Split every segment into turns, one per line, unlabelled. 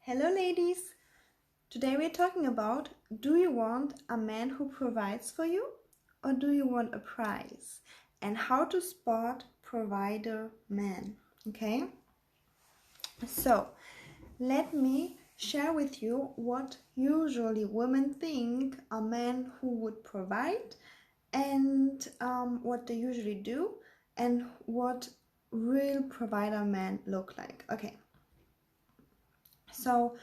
Hello ladies! Today we're talking about, do you want a man who provides for you or do you want a prize? And how to spot provider man, okay? So let me share with you what usually women think a man who would provide and what they usually do and what real provider men look like. Okay, so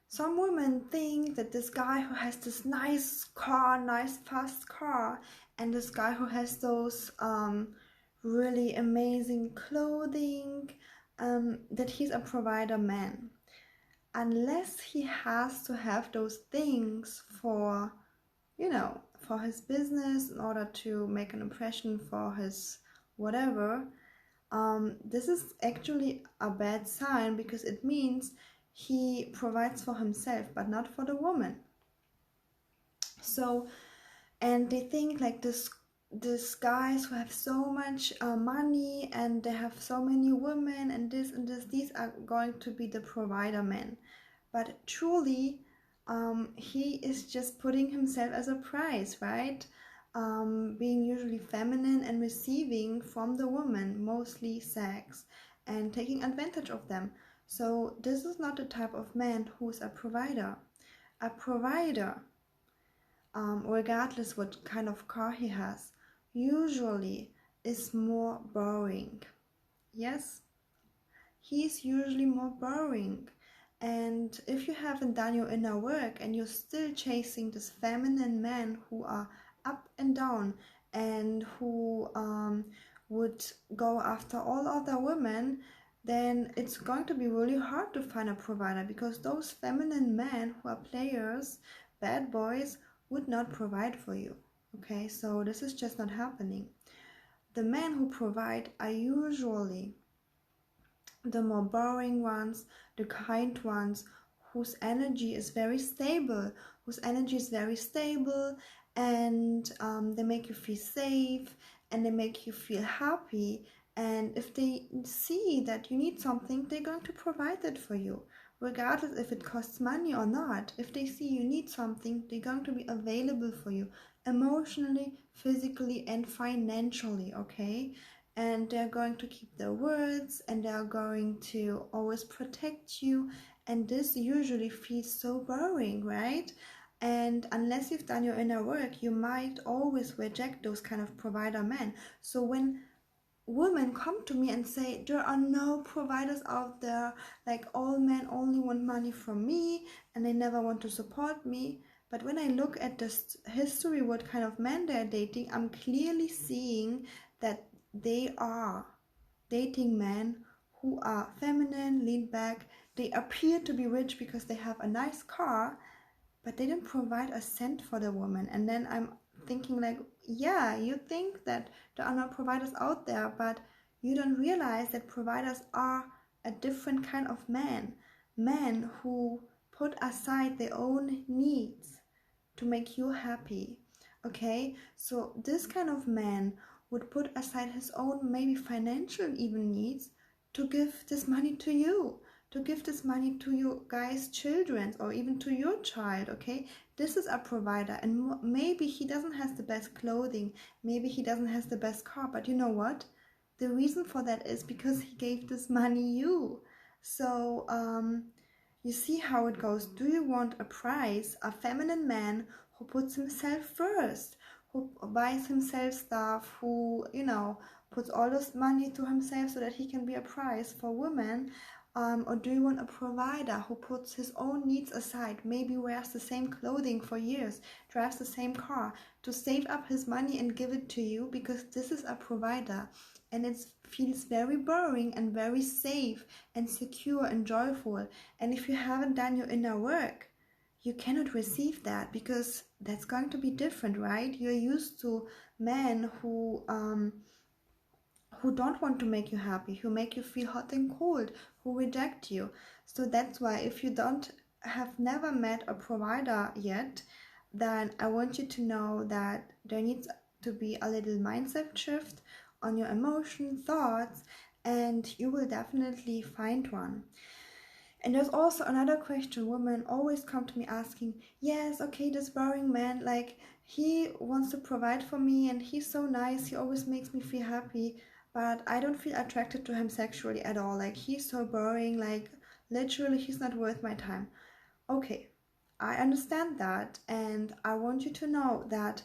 some women think that this guy who has this nice fast car, and this guy who has those really amazing clothing, that he's a provider man. Unless he has to have those things for, for his business, in order to make an impression for his whatever, this is actually a bad sign, because it means he provides for himself but not for the woman. So, and they think like this guys who have so much money and they have so many women and this and this, these are going to be the provider men. But truly, he is just putting himself as a prize, right? Being usually feminine and receiving from the woman, mostly sex, and taking advantage of them. So this is not the type of man who's a provider. A provider, regardless what kind of car he has, usually is more boring. Yes, he's usually more boring. And if you haven't done your inner work and you're still chasing this feminine men who are up and down and who would go after all other women, then it's going to be really hard to find a provider, because those feminine men who are players, bad boys, would not provide for you. Okay, so this is just not happening. The men who provide are usually the more boring ones, the kind ones, whose energy is very stable, and they make you feel safe and they make you feel happy. And if they see that you need something, they're going to provide it for you, regardless if it costs money or not. If they see you need something, they're going to be available for you emotionally, physically, and financially, okay? And they're going to keep their words and they're going to always protect you. And this usually feels so boring, right? And unless you've done your inner work, you might always reject those kind of provider men. So when women come to me and say there are no providers out there, like all men only want money from me and they never want to support me, but when I look at this history, what kind of men they're dating, I'm clearly seeing that they are dating men who are feminine, lean back. They appear to be rich because they have a nice car, but they didn't provide a cent for the woman. And then I'm thinking like, yeah, you think that there are no providers out there, but you don't realize that providers are a different kind of men who put aside their own needs to make you happy. Okay, so this kind of man would put aside his own, maybe financial even needs, to give this money to you, to give this money to your guys' children, or even to your child. Okay, this is a provider. And maybe he doesn't have the best clothing, maybe he doesn't have the best car, but you know what, the reason for that is because he gave this money you. So you see how it goes. Do you want a prize, a feminine man who puts himself first, who buys himself stuff, who, puts all this money to himself so that he can be a prize for women? Or do you want a provider who puts his own needs aside, maybe wears the same clothing for years, drives the same car, to save up his money and give it to you, because this is a provider? And it feels very boring and very safe and secure and joyful. And if you haven't done your inner work, you cannot receive that, because that's going to be different, right? You're used to men who don't want to make you happy, who make you feel hot and cold, who reject you. So that's why, if you have never met a provider yet, then I want you to know that there needs to be a little mindset shift on your emotion, thoughts, and you will definitely find one. And there's also another question. Women always come to me asking, yes, okay, this boring man, like, he wants to provide for me and he's so nice, he always makes me feel happy, but I don't feel attracted to him sexually at all. Like, he's so boring, like, literally, he's not worth my time. Okay, I understand that, and I want you to know that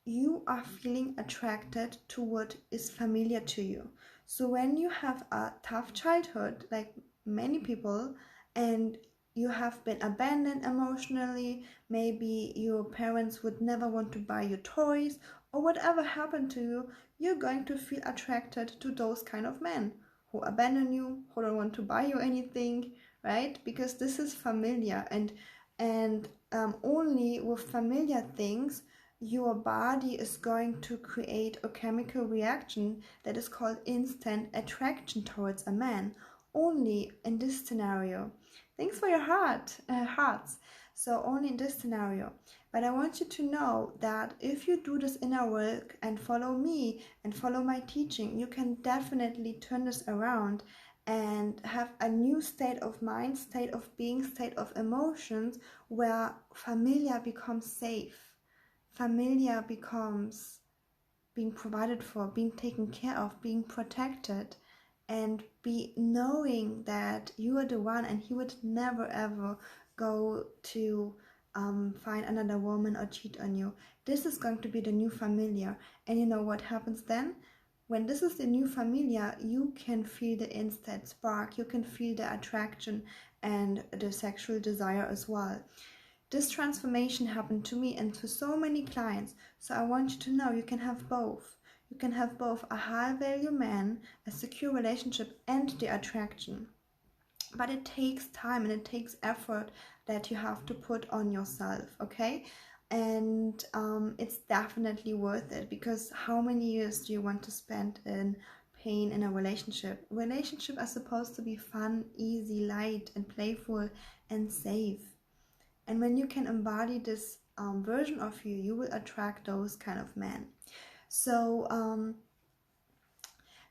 you are feeling attracted to what is familiar to you. So when you have a tough childhood, like many people, and you have been abandoned emotionally, maybe your parents would never want to buy you toys, or whatever happened to you, you're going to feel attracted to those kind of men who abandon you, who don't want to buy you anything, right? Because this is familiar, and only with familiar things your body is going to create a chemical reaction that is called instant attraction towards a man. Only in this scenario. Thanks for your hearts. So only in this scenario. But I want you to know that if you do this inner work and follow me and follow my teaching, you can definitely turn this around and have a new state of mind, state of being, state of emotions where familiar becomes safe. Familiar becomes being provided for, being taken care of, being protected, and be knowing that you are the one and he would never ever go to find another woman or cheat on you. This is going to be the new familiar. And you know what happens then? When this is the new familiar, you can feel the instant spark, you can feel the attraction and the sexual desire as well. This transformation happened to me and to so many clients. So I want you to know you can have both. You can have both a high value man, a secure relationship, and the attraction. But it takes time and it takes effort that you have to put on yourself, okay? And it's definitely worth it, because how many years do you want to spend in pain in a relationship? Relationships are supposed to be fun, easy, light, and playful and safe. And when you can embody this version of you, you will attract those kind of men. So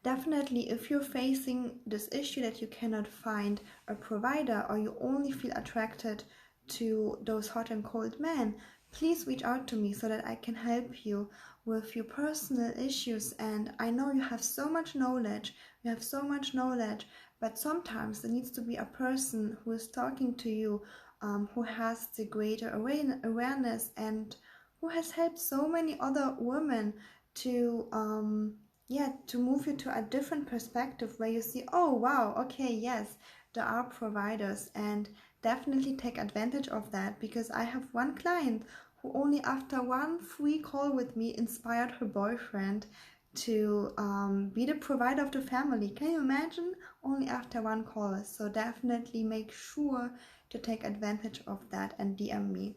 definitely, if you're facing this issue that you cannot find a provider, or you only feel attracted to those hot and cold men, please reach out to me so that I can help you with your personal issues. And I know you have so much knowledge, but sometimes there needs to be a person who is talking to you, who has the greater awareness and who has helped so many other women to to move you to a different perspective where you see, oh wow, okay, yes, there are providers, and definitely take advantage of that, because I have one client who only after one free call with me inspired her boyfriend to be the provider of the family. Can you imagine? Only after one call. So definitely make sure to take advantage of that and DM me.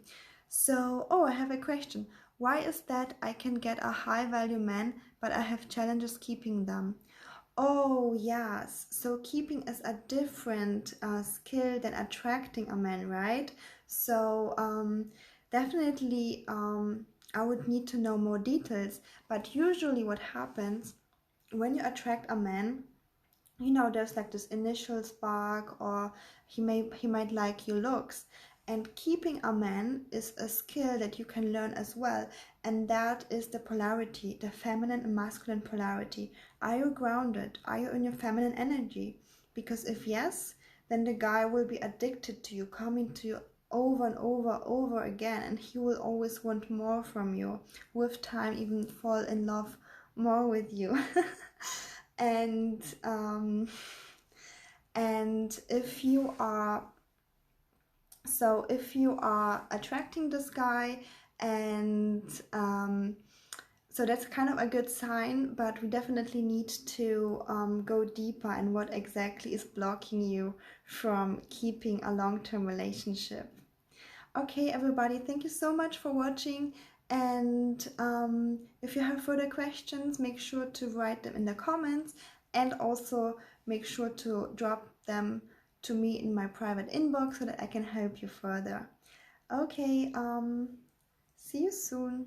So, I have a question. Why is that I can get a high value man, but I have challenges keeping them? Oh, yes. So keeping is a different skill than attracting a man, right? So definitely I would need to know more details. But usually what happens when you attract a man, there's like this initial spark, or he might like your looks. And keeping a man is a skill that you can learn as well, and that is the polarity, the feminine and masculine polarity. Are you grounded? Are you in your feminine energy? Because if yes, then the guy will be addicted to you, coming to you over and over again, and he will always want more from you, with time even fall in love more with you. And if you are attracting this guy, and so that's kind of a good sign, but we definitely need to go deeper in what exactly is blocking you from keeping a long-term relationship. Okay, everybody, thank you so much for watching. And if you have further questions, make sure to write them in the comments, and also make sure to drop them to me in my private inbox so that I can help you further. Okay, see you soon.